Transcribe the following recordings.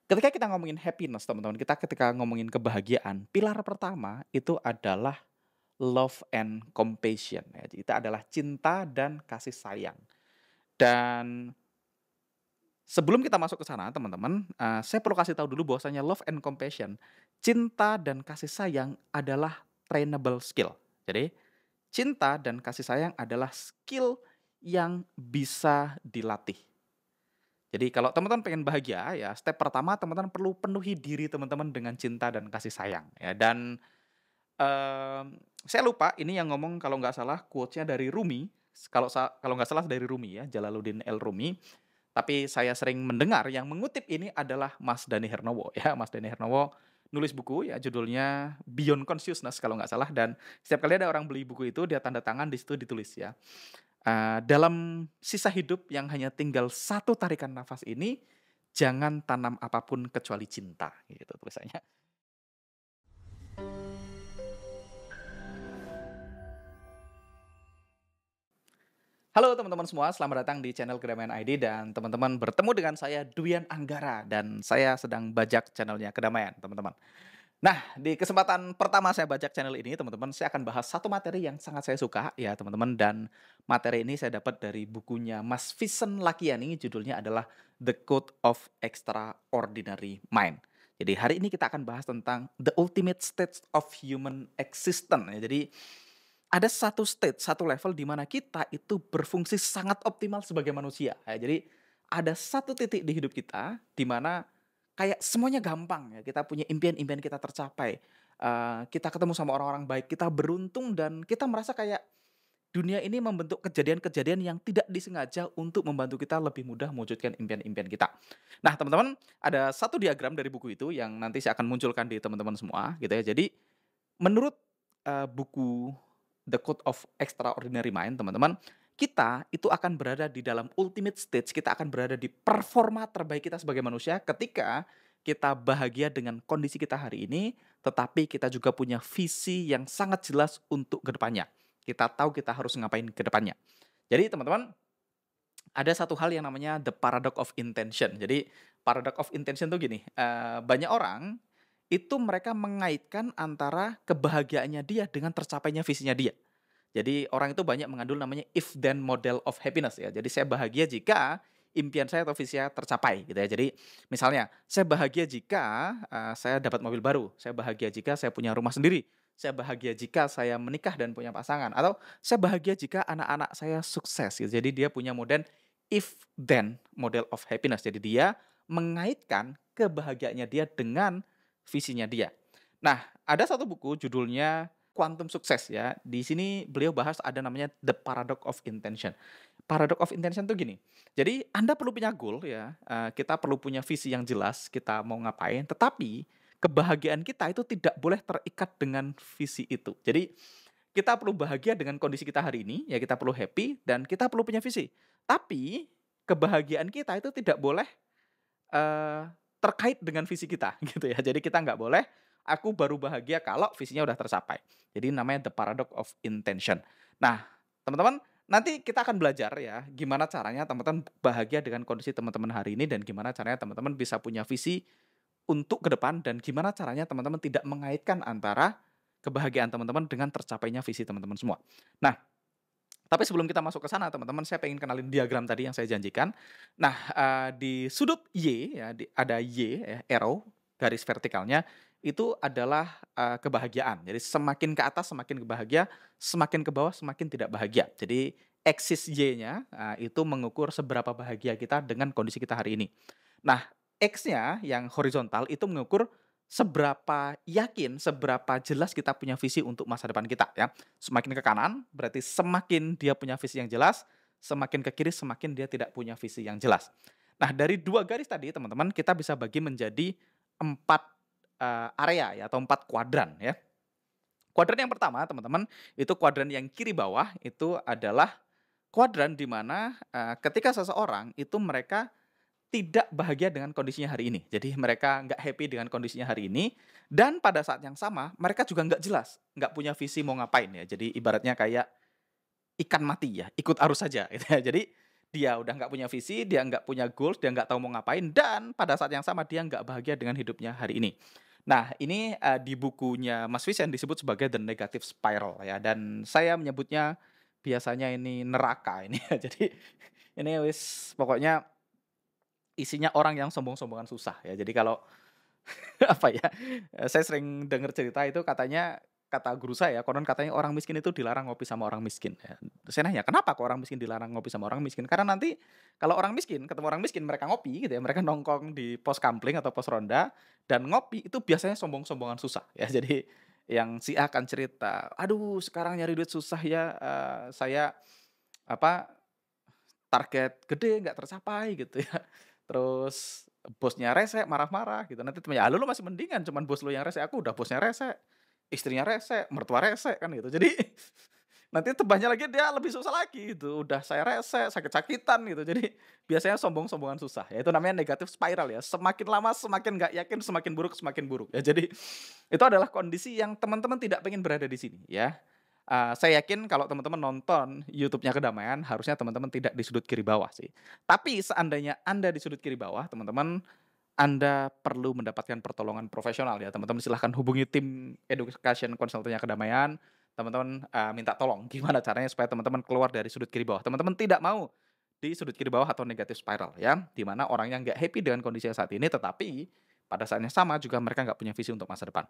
Ketika kita ngomongin happiness teman-teman, kita ketika ngomongin kebahagiaan, pilar pertama itu adalah love and compassion ya. Jadi itu adalah cinta dan kasih sayang. Dan sebelum kita masuk ke sana teman-teman, saya perlu kasih tahu dulu bahwasanya love and compassion, cinta dan kasih sayang adalah trainable skill. Jadi, cinta dan kasih sayang adalah skill yang bisa dilatih. Jadi kalau teman-teman pengen bahagia ya step pertama teman-teman perlu penuhi diri teman-teman dengan cinta dan kasih sayang ya dan, saya lupa ini yang ngomong kalau nggak salah quotes-nya dari Rumi, kalau nggak salah dari Rumi ya, Jalaluddin Al-Rumi, tapi saya sering mendengar yang mengutip ini adalah Mas Dani Hernowo ya, Mas Dani Hernowo nulis buku ya judulnya Beyond Consciousness kalau nggak salah dan setiap kali ada orang beli buku itu dia tanda tangan di situ ditulis ya, dalam sisa hidup yang hanya tinggal satu tarikan nafas ini, jangan tanam apapun kecuali cinta, gitu tulisannya. Halo teman-teman semua, selamat datang di channel Kedamaian ID dan teman-teman bertemu dengan saya Duyan Anggara dan saya sedang bajak channelnya Kedamaian, teman-teman. Nah, di kesempatan pertama saya bajak channel ini, teman-teman, saya akan bahas satu materi yang sangat saya suka ya, teman-teman, dan materi ini saya dapat dari bukunya Mas Vincent Lakiani, judulnya adalah The Code of Extraordinary Mind. Jadi hari ini kita akan bahas tentang the ultimate state of human existence. Ya, jadi ada satu state, satu level di mana kita itu berfungsi sangat optimal sebagai manusia. Ya, jadi ada satu titik di hidup kita di mana kayak semuanya gampang ya, kita punya impian-impian kita tercapai, kita ketemu sama orang-orang baik, kita beruntung dan kita merasa kayak dunia ini membentuk kejadian-kejadian yang tidak disengaja untuk membantu kita lebih mudah mewujudkan impian-impian kita. Nah, teman-teman, ada satu diagram dari buku itu yang nanti saya akan munculkan di teman-teman semua gitu ya. Jadi menurut, buku The Code of Extraordinary Mind, teman-teman, kita itu akan berada di dalam ultimate stage, kita akan berada di performa terbaik kita sebagai manusia ketika kita bahagia dengan kondisi kita hari ini, tetapi kita juga punya visi yang sangat jelas untuk ke depannya. Kita tahu kita harus ngapain ke depannya. Jadi teman-teman, ada satu hal yang namanya the paradox of intention. Jadi paradox of intention tuh gini, banyak orang itu mereka mengaitkan antara kebahagiaannya dia dengan tercapainya visinya dia. Jadi orang itu banyak mengandung namanya if then model of happiness ya. Jadi saya bahagia jika impian saya atau visi saya tercapai gitu ya. Jadi misalnya saya bahagia jika, saya dapat mobil baru, saya bahagia jika saya punya rumah sendiri, saya bahagia jika saya menikah dan punya pasangan, atau saya bahagia jika anak-anak saya sukses gitu. Jadi dia punya model if then model of happiness. Jadi dia mengaitkan kebahagiaannya dia dengan visinya dia. Nah, ada satu buku judulnya Quantum Sukses ya. Di sini beliau bahas ada namanya The Paradox of Intention. Paradox of Intention tuh gini, jadi Anda perlu punya goal ya, kita perlu punya visi yang jelas, kita mau ngapain, tetapi kebahagiaan kita itu tidak boleh terikat dengan visi itu. Jadi kita perlu bahagia dengan kondisi kita hari ini, ya kita perlu happy dan kita perlu punya visi. Tapi kebahagiaan kita itu tidak boleh terkait dengan visi kita gitu ya. Jadi kita nggak boleh, aku baru bahagia kalau visinya udah tercapai. Jadi namanya the paradox of intention. Nah, teman-teman, nanti kita akan belajar ya, gimana caranya teman-teman bahagia dengan kondisi teman-teman hari ini dan gimana caranya teman-teman bisa punya visi untuk ke depan dan gimana caranya teman-teman tidak mengaitkan antara kebahagiaan teman-teman dengan tercapainya visi teman-teman semua. Nah, tapi sebelum kita masuk ke sana teman-teman, saya pengen kenalin diagram tadi yang saya janjikan. Nah, di sudut Y ya, ada Y ya, arrow, garis vertikalnya, itu adalah, kebahagiaan. Jadi semakin ke atas semakin bahagia, semakin ke bawah semakin tidak bahagia. Jadi aksis Y-nya, itu mengukur seberapa bahagia kita dengan kondisi kita hari ini. Nah, X-nya yang horizontal itu mengukur seberapa yakin, seberapa jelas kita punya visi untuk masa depan kita ya. Semakin ke kanan berarti semakin dia punya visi yang jelas, semakin ke kiri semakin dia tidak punya visi yang jelas. Nah, dari dua garis tadi teman-teman kita bisa bagi menjadi empat, area ya atau empat kuadran ya. Kuadran yang pertama teman-teman, itu kuadran yang kiri bawah itu adalah kuadran di mana, ketika seseorang itu mereka tidak bahagia dengan kondisinya hari ini. Jadi mereka nggak happy dengan kondisinya hari ini, dan pada saat yang sama mereka juga nggak jelas, nggak punya visi mau ngapain ya. Jadi ibaratnya kayak ikan mati ya, ikut arus saja gitu ya. Jadi Dia udah nggak punya visi, dia nggak punya goals, dia nggak tahu mau ngapain, dan pada saat yang sama dia nggak bahagia dengan hidupnya hari ini. Nah, ini, di bukunya Mas Vincent disebut sebagai The Negative Spiral ya, dan saya menyebutnya biasanya ini neraka ini ya. Jadi ini wis pokoknya isinya orang yang sombong-sombongan susah ya. Jadi kalau apa ya, saya sering dengar cerita itu katanya, kata guru saya, konon katanya orang miskin itu dilarang ngopi sama orang miskin ya. Saya nanya, "Kenapa kok orang miskin dilarang ngopi sama orang miskin?" Karena nanti kalau orang miskin ketemu orang miskin, mereka ngopi gitu ya, mereka nongkrong di pos kampleng atau pos ronda dan ngopi itu biasanya sombong-sombongan susah ya. Jadi yang si A akan cerita, "Aduh sekarang nyari duit susah ya, saya apa, target gede nggak tercapai," gitu ya. Terus bosnya rese, marah-marah gitu. Nanti temennya, "Ah, lu masih mendingan cuman bos lu yang rese, aku udah bosnya rese, istrinya rese, mertua rese," kan gitu. Jadi nanti tebahnya lagi dia lebih susah lagi gitu, udah saya rese, sakit-sakitan gitu. Jadi biasanya sombong-sombongan susah, ya itu namanya negatif spiral ya, semakin lama semakin nggak yakin, semakin buruk ya. Jadi itu adalah kondisi yang teman-teman tidak pengen berada di sini ya. Saya yakin kalau teman-teman nonton YouTube-nya Kedamaian, harusnya teman-teman tidak di sudut kiri bawah sih. Tapi seandainya Anda di sudut kiri bawah, teman-teman, Anda perlu mendapatkan pertolongan profesional ya, teman-teman silahkan hubungi tim education consultant-nya Kedamaian, teman-teman, minta tolong gimana caranya supaya teman-teman keluar dari sudut kiri bawah. Teman-teman tidak mau di sudut kiri bawah atau negatif spiral ya, di mana orangnya nggak happy dengan kondisi yang saat ini, tetapi pada saat yang sama juga mereka nggak punya visi untuk masa depan.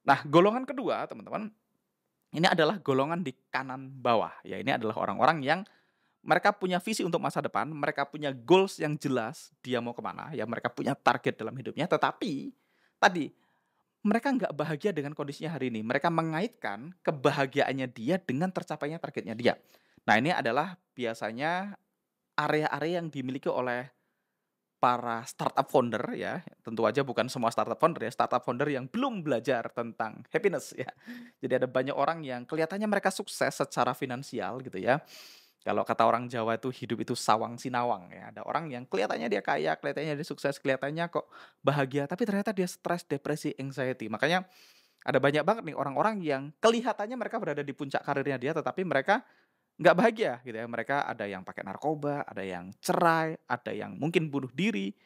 Nah, golongan kedua, teman-teman, ini adalah golongan di kanan bawah, ya ini adalah orang-orang yang mereka punya visi untuk masa depan, mereka punya goals yang jelas, dia mau kemana, ya mereka punya target dalam hidupnya, tetapi tadi, mereka nggak bahagia dengan kondisinya hari ini. Mereka mengaitkan kebahagiaannya dia dengan tercapainya targetnya dia. Nah, ini adalah biasanya area-area yang dimiliki oleh para startup founder ya, tentu aja bukan semua startup founder ya, startup founder yang belum belajar tentang happiness ya. Jadi ada banyak orang yang kelihatannya mereka sukses secara finansial gitu ya. Kalau kata orang Jawa itu hidup itu sawang sinawang ya. Ada orang yang kelihatannya dia kaya, kelihatannya dia sukses, kelihatannya kok bahagia, tapi ternyata dia stres, depresi, anxiety. Makanya ada banyak banget nih orang-orang yang kelihatannya mereka berada di puncak karirnya dia, tetapi mereka nggak bahagia gitu ya. Mereka ada yang pakai narkoba, ada yang cerai, ada yang mungkin bunuh diri,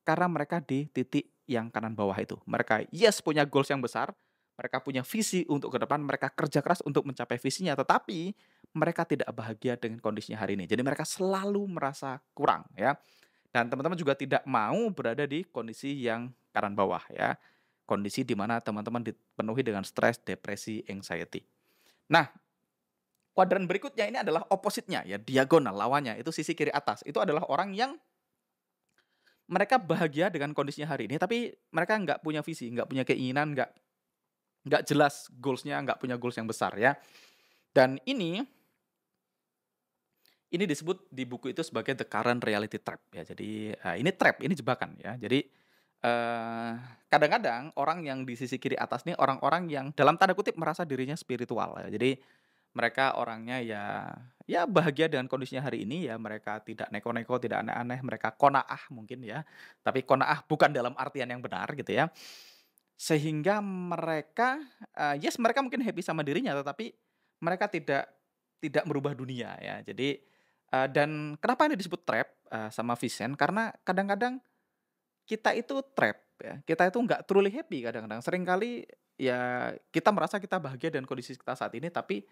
karena mereka di titik yang kanan bawah itu. Mereka yes punya goals yang besar, mereka punya visi untuk ke depan, mereka kerja keras untuk mencapai visinya, tetapi mereka tidak bahagia dengan kondisinya hari ini. Jadi mereka selalu merasa kurang ya. Dan teman-teman juga tidak mau berada di kondisi yang kanan bawah ya. Kondisi di mana teman-teman dipenuhi dengan stres, depresi, anxiety. Nah, kuadran berikutnya ini adalah opposite-nya ya, diagonal lawannya, itu sisi kiri atas. Itu adalah orang yang mereka bahagia dengan kondisinya hari ini, tapi mereka nggak punya visi, nggak punya keinginan, nggak jelas goals-nya, nggak punya goals yang besar ya. Dan ini disebut di buku itu sebagai the current reality trap ya. Jadi, ini trap, ini jebakan ya. Jadi, eee, kadang-kadang orang yang di sisi kiri atas nih orang-orang yang dalam tanda kutip merasa dirinya spiritual ya. Jadi mereka orangnya ya bahagia dengan kondisinya hari ini ya, mereka tidak neko-neko, tidak aneh-aneh, mereka qanaah mungkin ya. Tapi qanaah bukan dalam artian yang benar gitu ya. Sehingga mereka, yes mereka mungkin happy sama dirinya, tetapi mereka tidak merubah dunia ya. Jadi, dan kenapa ini disebut trap, sama Vincent, karena kadang-kadang kita itu trap ya, kita itu nggak truly happy kadang-kadang. Seringkali ya kita merasa kita bahagia dengan kondisi kita saat ini, tapi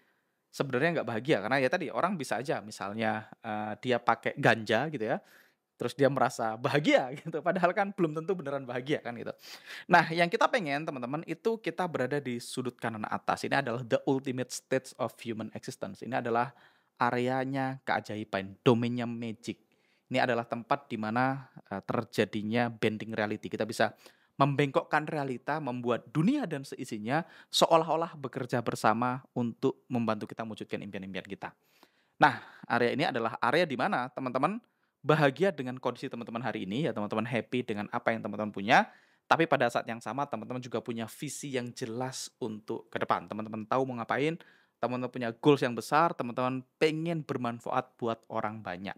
sebenarnya nggak bahagia. Karena ya tadi, orang bisa aja misalnya, dia pakai ganja gitu ya, terus dia merasa bahagia gitu, padahal kan belum tentu beneran bahagia kan gitu. Nah, yang kita pengen teman-teman itu kita berada di sudut kanan atas. Ini adalah the ultimate stage of human existence. Ini adalah areanya keajaiban, domainnya magic. Ini adalah tempat di mana terjadinya bending reality. Kita bisa membengkokkan realita, membuat dunia dan seisinya seolah-olah bekerja bersama untuk membantu kita mewujudkan impian-impian kita. Nah, area ini adalah area di mana teman-teman bahagia dengan kondisi teman-teman hari ini, ya teman-teman happy dengan apa yang teman-teman punya, tapi pada saat yang sama teman-teman juga punya visi yang jelas untuk ke depan. Teman-teman tahu mau ngapain, teman-teman punya goals yang besar, teman-teman pengen bermanfaat buat orang banyak.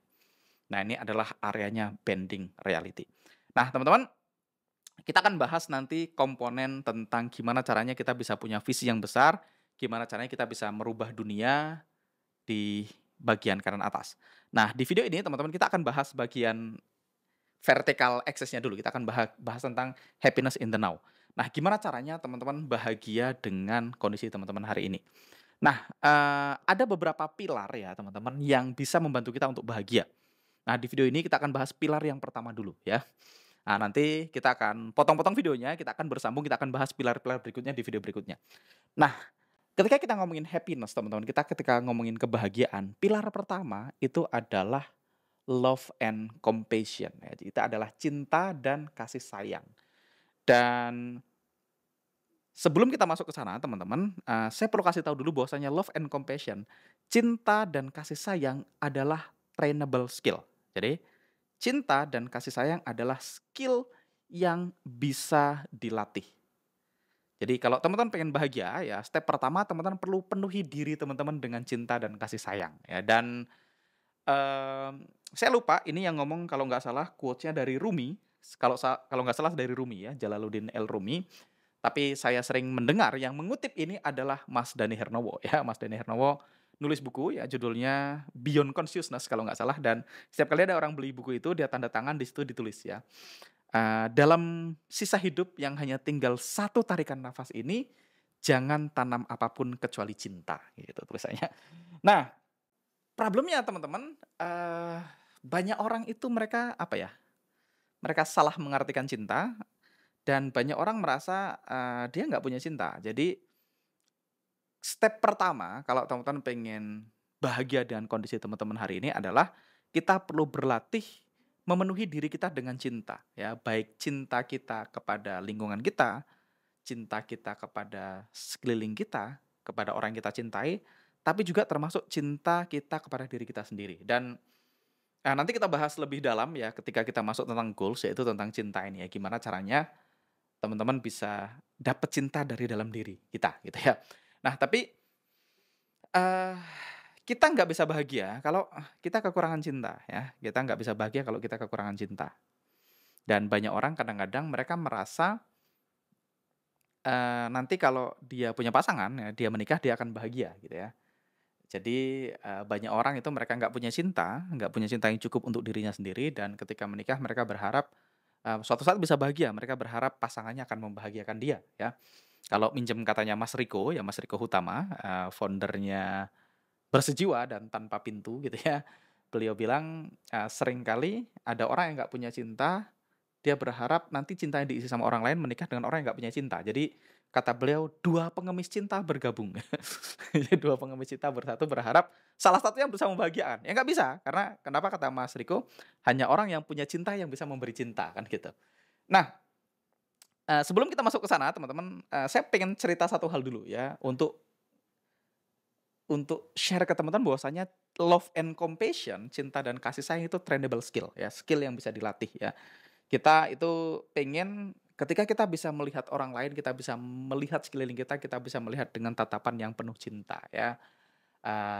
Nah, ini adalah areanya bending reality. Nah, teman-teman, kita akan bahas nanti komponen tentang gimana caranya kita bisa punya visi yang besar, gimana caranya kita bisa merubah dunia di bagian kanan atas. Nah, di video ini teman-teman kita akan bahas bagian vertical axis-nya dulu. Kita akan bahas tentang happiness in the now. Nah, gimana caranya teman-teman bahagia dengan kondisi teman-teman hari ini? Nah, ada beberapa pilar ya teman-teman yang bisa membantu kita untuk bahagia. Nah, di video ini kita akan bahas pilar yang pertama dulu ya. Nah, nanti kita akan potong-potong videonya, kita akan bersambung, kita akan bahas pilar-pilar berikutnya di video berikutnya. Nah, ketika kita ngomongin happiness teman-teman, kita ketika ngomongin kebahagiaan, pilar pertama itu adalah love and compassion ya. Itu adalah cinta dan kasih sayang. Dan sebelum kita masuk ke sana teman-teman, saya perlu kasih tahu dulu bahwasanya love and compassion, cinta dan kasih sayang adalah trainable skill. Jadi, cinta dan kasih sayang adalah skill yang bisa dilatih. Jadi kalau teman-teman pengen bahagia ya, step pertama teman-teman perlu penuhi diri teman-teman dengan cinta dan kasih sayang ya. Dan saya lupa ini yang ngomong kalau nggak salah quotes-nya dari Rumi, kalau nggak salah dari Rumi ya, Jalaluddin El Rumi. Tapi saya sering mendengar yang mengutip ini adalah Mas Dhani Hernowo ya. Mas Dhani Hernowo nulis buku ya judulnya Beyond Consciousness kalau nggak salah, dan setiap kali ada orang beli buku itu dia tanda tangan di situ ditulis ya. Dalam sisa hidup yang hanya tinggal satu tarikan nafas ini, jangan tanam apapun kecuali cinta gitu tulisannya. Nah, problemnya teman-teman, banyak orang itu mereka apa ya, mereka salah mengartikan cinta dan banyak orang merasa, dia nggak punya cinta. Jadi, step pertama kalau teman-teman pengen bahagia dengan kondisi teman-teman hari ini adalah kita perlu berlatih memenuhi diri kita dengan cinta, ya. Baik cinta kita kepada lingkungan kita, cinta kita kepada sekeliling kita, kepada orang yang kita cintai, tapi juga termasuk cinta kita kepada diri kita sendiri. Dan, nanti kita bahas lebih dalam ya ketika kita masuk tentang goals, yaitu tentang cinta ini ya, gimana caranya teman-teman bisa dapat cinta dari dalam diri kita gitu ya. Nah tapi, eee, kita nggak bisa bahagia kalau, kita kekurangan cinta ya, kita nggak bisa bahagia kalau kita kekurangan cinta. Dan banyak orang kadang-kadang mereka merasa, nanti kalau dia punya pasangan ya, dia menikah dia akan bahagia gitu ya. Jadi, banyak orang itu mereka nggak punya cinta yang cukup untuk dirinya sendiri, dan ketika menikah mereka berharap, suatu saat bisa bahagia, mereka berharap pasangannya akan membahagiakan dia, ya. Kalau minjem katanya Mas Riko, ya Mas Riko Hutama, founder-nya Bersejiwa dan Tanpa Pintu gitu ya. Beliau bilang, seringkali ada orang yang nggak punya cinta, dia berharap nanti cinta yang diisi sama orang lain menikah dengan orang yang nggak punya cinta. Jadi kata beliau, "Dua pengemis cinta bergabung." Jadi dua pengemis cinta bersatu berharap salah satunya berusaha membahagiakan. Ya nggak bisa, karena kenapa kata Mas Riko, hanya orang yang punya cinta yang bisa memberi cinta, kan gitu. Nah, sebelum kita masuk ke sana teman-teman, saya pengen cerita satu hal dulu ya, untuk share ke teman-teman bahwasanya love and compassion, cinta dan kasih sayang itu trainable skill ya, skill yang bisa dilatih ya. Kita itu pengen ketika kita bisa melihat orang lain, kita bisa melihat sekeliling kita, kita bisa melihat dengan tatapan yang penuh cinta ya.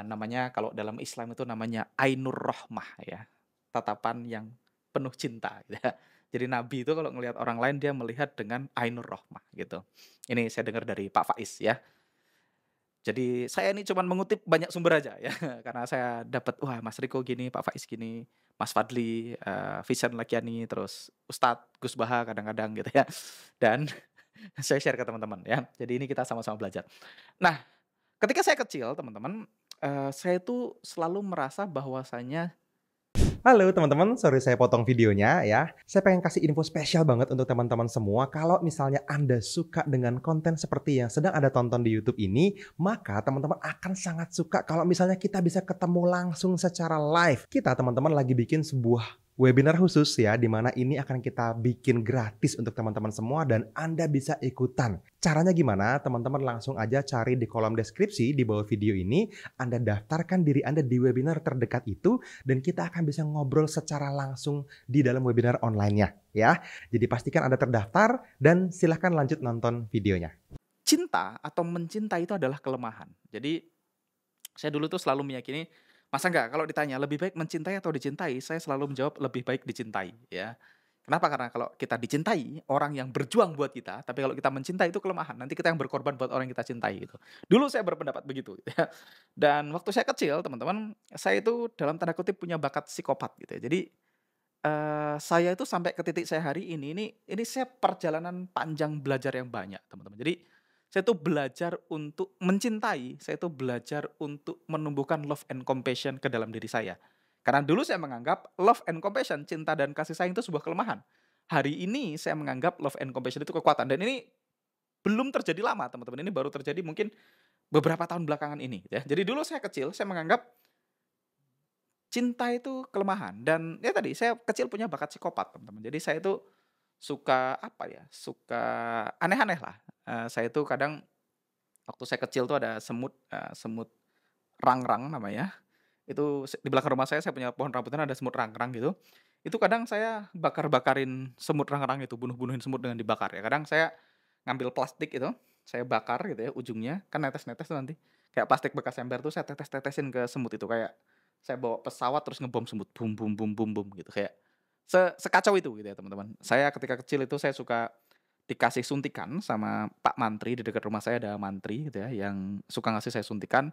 Namanya kalau dalam Islam itu namanya Ainur Rohmah ya, tatapan yang penuh cinta gitu ya. Jadi Nabi itu kalau ngelihat orang lain dia melihat dengan Ainur Rohmah gitu. Ini saya dengar dari Pak Faiz ya. Jadi saya ini cuman mengutip banyak sumber aja ya, karena saya dapat, wah Mas Riko gini, Pak Faiz gini, Mas Fadli, Vincent Lakiani, terus Ustadz Gus Baha kadang-kadang gitu ya. Dan saya share ke teman-teman ya. Jadi ini kita sama-sama belajar. Nah, ketika saya kecil teman-teman, saya tuh selalu merasa bahwasanya Halo teman-teman, sorry saya potong videonya ya. Saya pengen kasih info spesial banget untuk teman-teman semua. Kalau misalnya Anda suka dengan konten seperti yang sedang Anda tonton di YouTube ini, maka teman-teman akan sangat suka kalau misalnya kita bisa ketemu langsung secara live. Kita teman-teman lagi bikin sebuah webinar khusus ya, di mana ini akan kita bikin gratis untuk teman-teman semua dan Anda bisa ikutan. Caranya gimana? Teman-teman langsung aja cari di kolom deskripsi di bawah video ini. Anda daftarkan diri Anda di webinar terdekat itu dan kita akan bisa ngobrol secara langsung di dalam webinar online-nya ya. Jadi pastikan Anda terdaftar dan silahkan lanjut nonton videonya. cinta atau mencinta itu adalah kelemahan. Jadi saya dulu tuh selalu meyakini, masa nggak kalau ditanya lebih baik mencintai atau dicintai, saya selalu menjawab lebih baik dicintai ya. Kenapa? Karena kalau kita dicintai, orang yang berjuang buat kita, tapi kalau kita mencintai itu kelemahan, nanti kita yang berkorban buat orang yang kita cintai gitu. Dulu saya berpendapat begitu gitu ya. Dan waktu saya kecil teman-teman, saya itu dalam tanda kutip punya bakat psikopat gitu ya. Jadi, saya itu sampai ke titik saya hari ini saya perjalanan panjang belajar yang banyak teman-teman. Jadi, saya tuh belajar untuk mencintai, saya itu belajar untuk menumbuhkan love and compassion ke dalam diri saya. Karena dulu saya menganggap love and compassion, cinta dan kasih sayang itu sebuah kelemahan. Hari ini saya menganggap love and compassion itu kekuatan dan ini belum terjadi lama teman-teman, ini baru terjadi mungkin beberapa tahun belakangan ini ya. Jadi dulu saya kecil, saya menganggap cinta itu kelemahan dan ya tadi saya kecil punya bakat psikopat teman-teman. Jadi saya itu suka apa ya, suka aneh-aneh lah. Saya itu kadang waktu saya kecil tuh ada semut rangrang namanya. Itu di belakang rumah saya punya pohon rambutan ada semut rangrang gitu. Itu kadang saya bakar-bakarin semut rangrang itu, bunuh-bunuhin semut dengan dibakar ya. Kadang saya ngambil plastik itu, saya bakar gitu ya ujungnya, kan netes-netes tuh nanti. Kayak plastik bekas ember tuh saya tetes-tetesin ke semut itu, kayak saya bawa pesawat terus ngebom semut, bum bum bum bum bum gitu, kayak sekacau itu gitu ya teman-teman. Saya ketika kecil itu saya suka dikasih suntikan sama Pak Mantri, di dekat rumah saya ada mantri gitu ya, yang suka ngasih saya suntikan.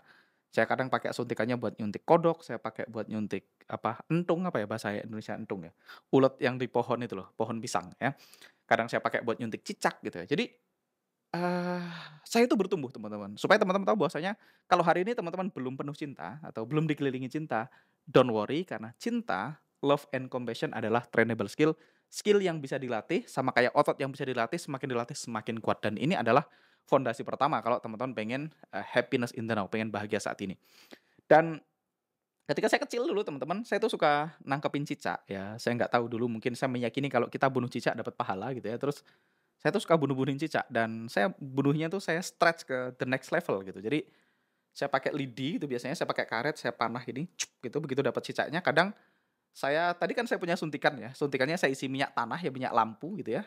Saya kadang pakai suntikannya buat nyuntik kodok, saya pakai buat nyuntik apa, entung apa ya bahasa Indonesia entung ya, ulet yang di pohon itu loh, pohon pisang ya. Kadang saya pakai buat nyuntik cicak gitu ya. Jadi, eee, saya itu bertumbuh teman-teman, supaya teman-teman tahu bahwasanya kalau hari ini teman-teman belum penuh cinta atau belum dikelilingi cinta, don't worry karena cinta, love and compassion adalah trainable skill, skill yang bisa dilatih sama kayak otot yang bisa dilatih semakin kuat dan ini adalah fondasi pertama kalau teman-teman pengen, happiness in the now, pengen bahagia saat ini. Dan ketika saya kecil dulu teman-teman, saya tuh suka nangkepin cicak ya, saya nggak tahu dulu mungkin saya meyakini kalau kita bunuh cicak dapat pahala gitu ya, terus saya tuh suka bunuh-bunuhin cicak dan saya bunuhnya tuh saya stretch ke the next level gitu. Jadi, saya pakai lidi itu biasanya saya pakai karet, saya panah gini, gitu, begitu dapat cicaknya kadang tadi kan saya punya suntikan ya, suntikannya saya isi minyak tanah ya, minyak lampu gitu ya,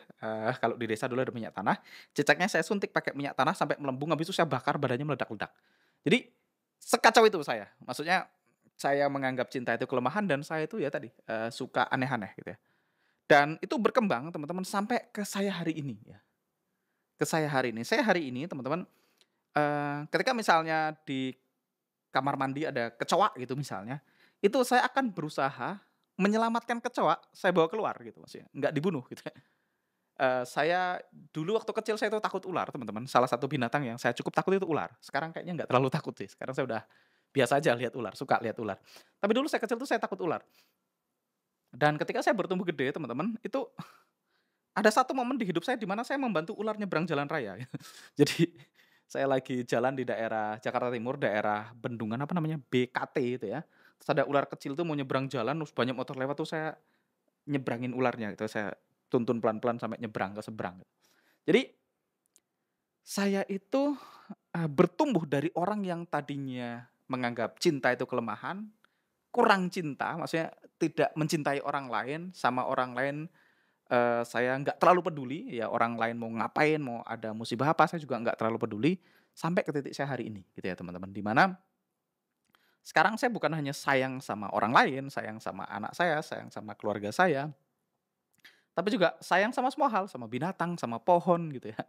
kalau di desa dulu ada minyak tanah, cicaknya saya suntik pakai minyak tanah sampai melembung, habis itu saya bakar badannya meledak-ledak. Jadi, sekacau itu saya, maksudnya saya menganggap cinta itu kelemahan dan saya itu ya tadi, suka aneh-aneh gitu ya. Dan itu berkembang teman-teman sampai ke saya hari ini ya, ke saya hari ini. Saya hari ini teman-teman, ketika misalnya di kamar mandi ada kecoa gitu misalnya, itu saya akan berusaha menyelamatkan kecoa, saya bawa keluar gitu maksudnya, nggak dibunuh gitu ya. Saya dulu waktu kecil saya itu takut ular teman-teman, salah satu binatang yang saya cukup takut itu ular. Sekarang kayaknya nggak terlalu takut sih, sekarang saya udah biasa aja lihat ular, suka lihat ular. Tapi dulu saya kecil tuh saya takut ular. Dan ketika saya bertumbuh gede teman-teman, itu ada satu momen di hidup saya di mana saya membantu ular nyebrang jalan raya. Jadi, saya lagi jalan di daerah Jakarta Timur, daerah Bendungan apa namanya, BKT itu ya. Terus ada ular kecil tuh mau nyebrang jalan, terus banyak motor lewat tuh saya nyebrangin ularnya gitu, saya tuntun pelan-pelan sampai nyebrang ke seberang. Jadi, saya itu, bertumbuh dari orang yang tadinya menganggap cinta itu kelemahan, kurang cinta, maksudnya tidak mencintai orang lain, sama orang lain saya nggak terlalu peduli, ya orang lain mau ngapain, mau ada musibah apa, saya juga nggak terlalu peduli, sampai ke titik saya hari ini, gitu ya teman-teman. Di mana sekarang saya bukan hanya sayang sama orang lain, sayang sama anak saya, sayang sama keluarga saya, tapi juga sayang sama semua hal, sama binatang, sama pohon gitu ya.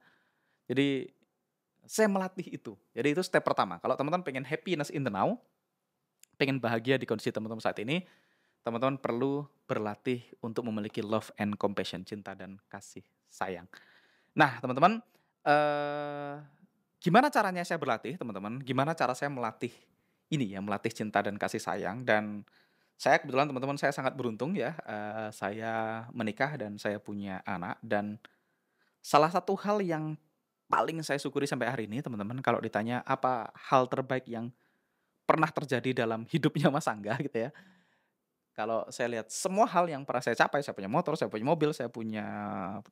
Jadi saya melatih itu. Jadi itu step pertama. Kalau teman-teman pengen happiness in the now, pengen bahagia di kondisi teman-teman saat ini, teman-teman perlu berlatih untuk memiliki love and compassion, cinta dan kasih sayang. Nah, teman-teman, gimana caranya saya berlatih, teman-teman? Gimana cara saya melatih ini ya, melatih cinta dan kasih sayang dan saya kebetulan teman-teman saya sangat beruntung ya, saya menikah dan saya punya anak dan salah satu hal yang paling saya syukuri sampai hari ini, teman-teman, kalau ditanya apa hal terbaik yang pernah terjadi dalam hidupnya Mas Angga gitu ya. Kalau saya lihat semua hal yang pernah saya capai, saya punya motor, saya punya mobil, saya punya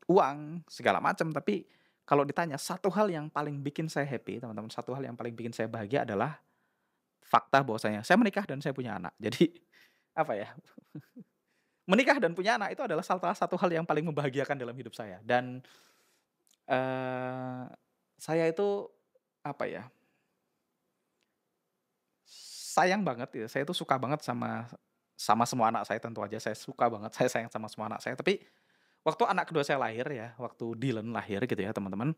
uang, segala macam, tapi kalau ditanya satu hal yang paling bikin saya happy, teman-teman, satu hal yang paling bikin saya bahagia adalah fakta bahwasanya saya menikah dan saya punya anak. Jadi, apa ya, menikah dan punya anak itu adalah salah satu hal yang paling membahagiakan dalam hidup saya dan, eee, saya itu, apa ya, sayang banget ya, saya itu suka banget sama semua anak saya tentu aja saya suka banget, saya sayang sama semua anak saya, tapi waktu anak kedua saya lahir ya, waktu Dylan lahir gitu ya teman-teman,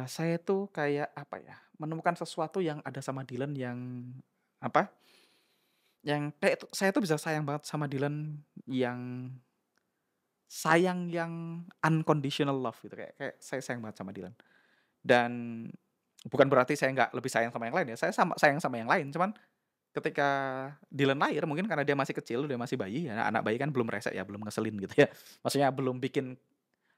saya tuh kayak apa ya, menemukan sesuatu yang ada sama Dylan yang apa, yang kayak saya tuh bisa sayang banget sama Dylan yang sayang yang unconditional love gitu, kayak kayak saya sayang banget sama Dylan. Dan bukan berarti saya nggak lebih sayang sama yang lain ya, saya sama sayang sama yang lain, cuman ketika Dylan lahir mungkin karena dia masih kecil, dia masih bayi ya, anak bayi kan belum rese ya, belum ngeselin gitu ya. Maksudnya belum bikin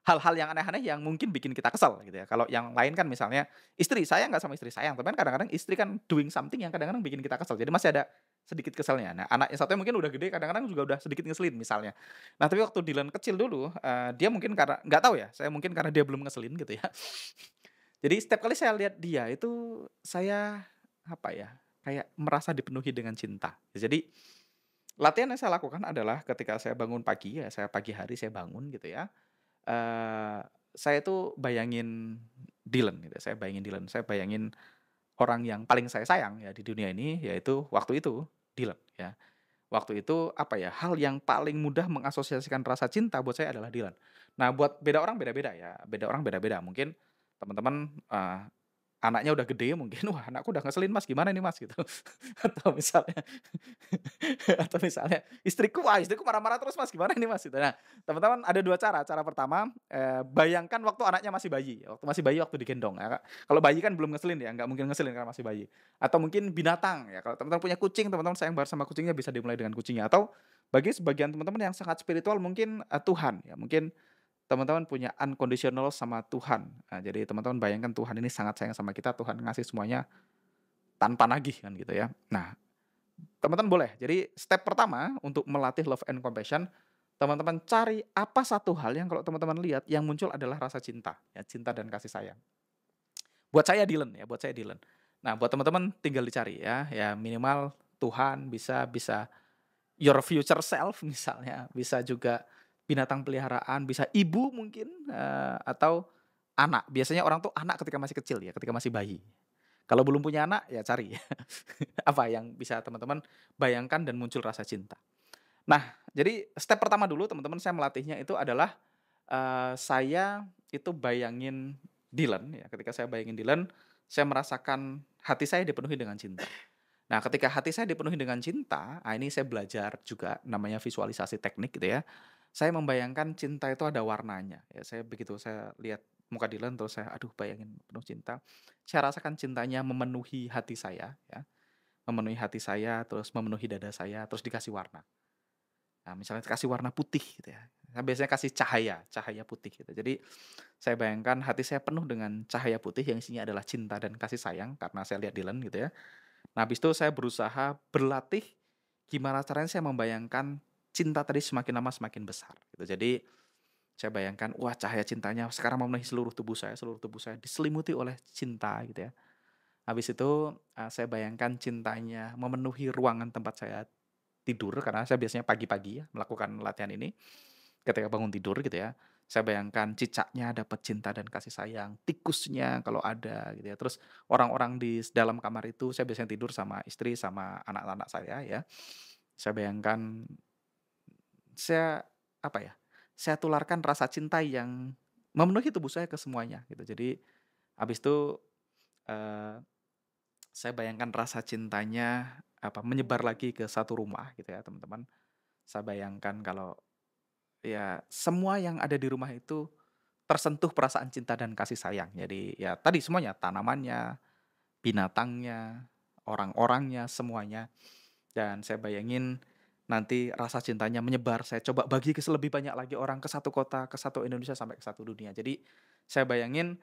hal-hal yang aneh-aneh yang mungkin bikin kita kesel gitu ya. Kalau yang lain kan misalnya istri, saya nggak sama istri sayang, tapi kan kadang-kadang istri kan doing something yang kadang-kadang bikin kita kesel. Jadi masih ada sedikit keselnya. Nah, anak yang satunya mungkin udah gede, kadang-kadang juga udah sedikit ngeselin misalnya. Nah, tapi waktu Dylan kecil dulu, dia mungkin karena nggak tahu ya, saya mungkin karena dia belum ngeselin gitu ya. Jadi setiap kali saya lihat dia itu saya, apa ya, kayak merasa dipenuhi dengan cinta. Jadi latihan yang saya lakukan adalah ketika saya bangun pagi ya, saya pagi hari saya bangun gitu ya, eee, saya tuh bayangin Dylan gitu ya, saya bayangin orang yang paling saya sayang ya di dunia ini, yaitu waktu itu Dylan ya. Waktu itu, apa ya, hal yang paling mudah mengasosiasikan rasa cinta buat saya adalah Dylan. Nah, buat beda orang beda-beda ya, beda orang beda-beda. Mungkin teman-teman, anaknya udah gede mungkin, "Wah, anakku udah ngeselin Mas, gimana nih Mas?" Gitu. Atau misalnya atau misalnya istriku, "Wah, istriku marah-marah terus Mas, gimana ini Mas?" Gitu. Nah, teman-teman ada 2 cara. Cara pertama, bayangkan waktu anaknya masih bayi, waktu digendong ya, Kak. Kalau bayi kan belum ngeselin ya, nggak mungkin ngeselin karena masih bayi. Atau mungkin binatang ya, kalau teman-teman punya kucing, teman-teman sayang banget sama kucingnya bisa dimulai dengan kucingnya. Atau bagi sebagian teman-teman yang sangat spiritual mungkin, Tuhan ya, mungkin teman-teman punya unconditional sama Tuhan. Nah, jadi teman-teman bayangkan Tuhan ini sangat sayang sama kita, Tuhan ngasih semuanya tanpa nagih kan gitu ya. Nah, teman-teman boleh. Jadi step pertama untuk melatih love and compassion, teman-teman cari apa satu hal yang kalau teman-teman lihat yang muncul adalah rasa cinta, ya cinta dan kasih sayang. Buat saya Dylan ya, buat saya Dylan. Nah, buat teman-teman tinggal dicari ya, ya minimal Tuhan bisa bisa your future self misalnya, bisa juga binatang peliharaan, bisa ibu mungkin, atau anak. Biasanya orang tuh anak ketika masih kecil ya, ketika masih bayi. Kalau belum punya anak, ya cari apa yang bisa teman-teman bayangkan dan muncul rasa cinta. Nah, jadi step pertama dulu teman-teman saya melatihnya itu adalah, saya itu bayangin Dylan ya, ketika saya bayangin Dylan, saya merasakan hati saya dipenuhi dengan cinta. Nah, ketika hati saya dipenuhi dengan cinta, ini saya belajar juga namanya visualisasi teknik gitu ya. Saya membayangkan cinta itu ada warnanya, ya saya begitu saya lihat muka Dylan terus saya, aduh bayangin penuh cinta, saya rasakan cintanya memenuhi hati saya ya, memenuhi hati saya, terus memenuhi dada saya, terus dikasih warna. Nah, misalnya kasih warna putih gitu ya, saya biasanya kasih cahaya, cahaya putih gitu. Jadi, saya bayangkan hati saya penuh dengan cahaya putih yang isinya adalah cinta dan kasih sayang karena saya lihat Dylan gitu ya. Nah, habis itu saya berusaha berlatih gimana caranya saya membayangkan cinta tadi semakin lama semakin besar gitu. Jadi, saya bayangkan, wah cahaya cintanya sekarang memenuhi seluruh tubuh saya diselimuti oleh cinta gitu ya. Habis itu, saya bayangkan cintanya memenuhi ruangan tempat saya tidur karena saya biasanya pagi-pagi ya melakukan latihan ini, ketika bangun tidur gitu ya. Saya bayangkan cicaknya dapat cinta dan kasih sayang, tikusnya kalau ada gitu ya. Terus orang-orang di dalam kamar itu saya biasanya tidur sama istri, sama anak-anak saya ya. Saya bayangkan saya, apa ya, saya tularkan rasa cinta yang memenuhi tubuh saya ke semuanya gitu. Jadi habis itu, eee, saya bayangkan rasa cintanya, menyebar lagi ke satu rumah gitu ya teman-teman. Saya bayangkan kalau ya semua yang ada di rumah itu tersentuh perasaan cinta dan kasih sayang. Jadi ya tadi semuanya, tanamannya, binatangnya, orang-orangnya, semuanya. Dan saya bayangin nanti rasa cintanya menyebar, saya coba bagi ke lebih banyak lagi orang, ke satu kota, ke satu Indonesia, sampai ke satu dunia. Jadi saya bayangin,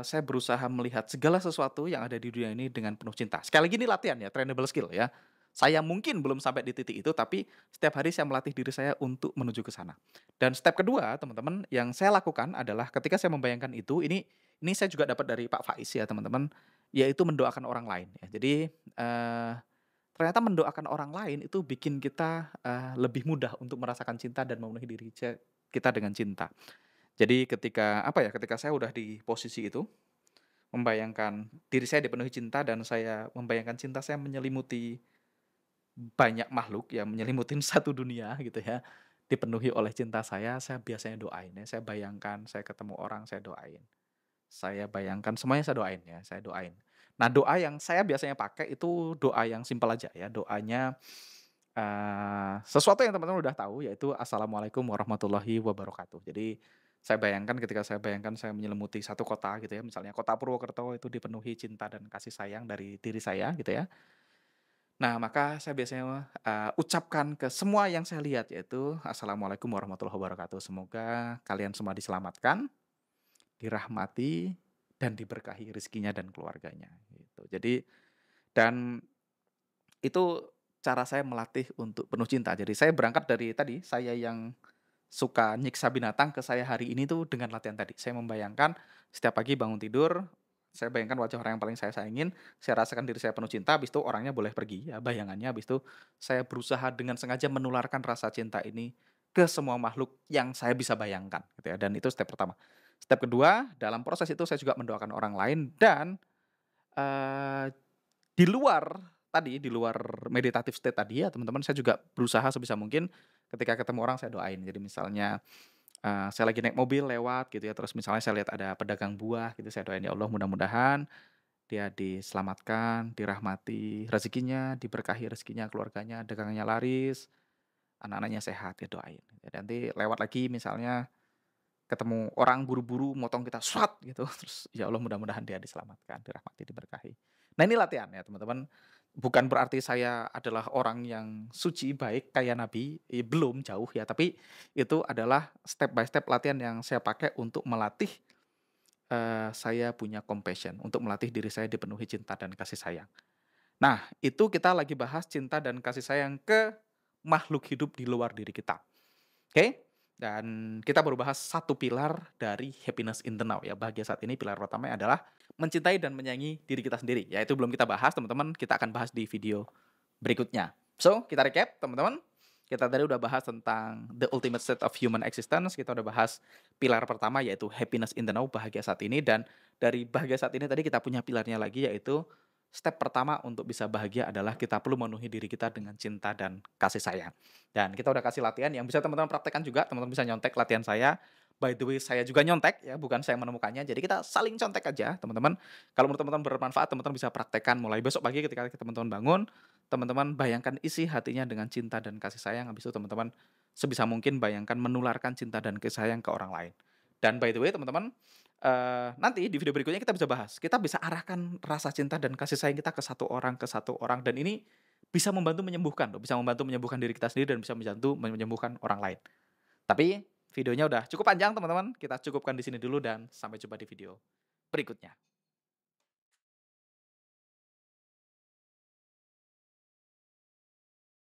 saya berusaha melihat segala sesuatu yang ada di dunia ini dengan penuh cinta. Sekali lagi ini latihan ya, trainable skill ya. Saya mungkin belum sampai di titik itu, tapi setiap hari saya melatih diri saya untuk menuju ke sana. Dan step kedua, teman-teman, yang saya lakukan adalah ketika saya membayangkan itu, ini saya juga dapat dari Pak Faiz ya, teman-teman, yaitu mendoakan orang lain ya. Jadi, ternyata mendoakan orang lain itu bikin kita, lebih mudah untuk merasakan cinta dan memenuhi diri kita dengan cinta. Jadi ketika, ketika saya udah di posisi itu, membayangkan diri saya dipenuhi cinta dan saya membayangkan cinta saya menyelimuti banyak makhluk ya, menyelimutin satu dunia gitu ya. dipenuhi oleh cinta saya biasanya doain ya, saya bayangkan saya ketemu orang, saya doain. Saya bayangkan semuanya saya doain ya, saya doain. Nah, doa yang saya biasanya pakai itu doa yang simpel aja ya, doanya, sesuatu yang teman-teman udah tahu yaitu "Assalamualaikum warahmatullahi wabarakatuh". Jadi, ketika saya bayangkan saya menyelimuti satu kota gitu ya, misalnya kota Purwokerto itu dipenuhi cinta dan kasih sayang dari diri saya gitu ya. Nah, maka saya biasanya, ucapkan ke semua yang saya lihat yaitu, "Assalamualaikum warahmatullahi wabarakatuh". Semoga kalian semua diselamatkan, dirahmati, dan diberkahi rezekinya dan keluarganya, gitu. Jadi dan itu cara saya melatih untuk penuh cinta. Jadi saya berangkat dari tadi, saya yang suka nyiksa binatang ke saya hari ini tuh dengan latihan tadi. Saya membayangkan setiap pagi bangun tidur, saya bayangkan wajah orang yang paling saya sayangin, saya rasakan diri saya penuh cinta, habis itu orangnya boleh pergi ya bayangannya, habis itu saya berusaha dengan sengaja menularkan rasa cinta ini ke semua makhluk yang saya bisa bayangkan gitu ya, dan itu step pertama. Step kedua, dalam proses itu saya juga mendoakan orang lain dan, eee, di luar tadi, di luar meditative state tadi ya teman-teman, saya juga berusaha sebisa mungkin ketika ketemu orang saya doain. Jadi misalnya, saya lagi naik mobil lewat gitu ya, terus misalnya saya lihat ada pedagang buah gitu, saya doain, "Ya Allah mudah-mudahan dia diselamatkan, dirahmati rezekinya, diberkahi rezekinya, keluarganya, dagangannya laris, anak-anaknya sehat." Ya doain. Ya nanti lewat lagi misalnya ketemu orang buru-buru motong kita gitu, terus ya Allah mudah-mudahan dia diselamatkan, dirahmati, diberkahi. Nah ini latihan ya teman-teman, bukan berarti saya adalah orang yang suci, baik, kayak nabi, belum, jauh ya, tapi itu adalah step by step latihan yang saya pakai untuk melatih, saya punya compassion, untuk melatih diri saya dipenuhi cinta dan kasih sayang. Nah, itu kita lagi bahas cinta dan kasih sayang ke makhluk hidup di luar diri kita. Oke, dan kita baru bahas satu pilar dari happiness in the now ya, bahagia saat ini pilar pertamanya adalah mencintai dan menyayangi diri kita sendiri, ya itu belum kita bahas teman-teman, kita akan bahas di video berikutnya. So, kita recap teman-teman, kita tadi udah bahas tentang the ultimate state of human existence, kita udah bahas pilar pertama yaitu happiness in the now, bahagia saat ini, dan dari bahagia saat ini tadi kita punya pilarnya lagi yaitu step pertama untuk bisa bahagia adalah kita perlu memenuhi diri kita dengan cinta dan kasih sayang. Dan kita udah kasih latihan yang bisa teman-teman praktekkan juga, teman-teman bisa nyontek latihan saya. By the way, saya juga nyontek ya, bukan saya yang menemukannya. Jadi kita saling contek aja, teman-teman. Kalau menurut teman-teman bermanfaat, teman-teman bisa praktekkan mulai besok pagi ketika teman-teman bangun, teman-teman bayangkan isi hatinya dengan cinta dan kasih sayang. Habis itu teman-teman sebisa mungkin bayangkan menularkan cinta dan kasih sayang ke orang lain. Dan by the way, teman-teman, nanti di video berikutnya kita bisa bahas, kita bisa arahkan rasa cinta dan kasih sayang kita ke satu orang, dan ini bisa membantu menyembuhkan loh, bisa membantu menyembuhkan diri kita sendiri dan bisa membantu menyembuhkan orang lain. Tapi videonya udah cukup panjang teman-teman, kita cukupkan di sini dulu dan sampai jumpa di video berikutnya.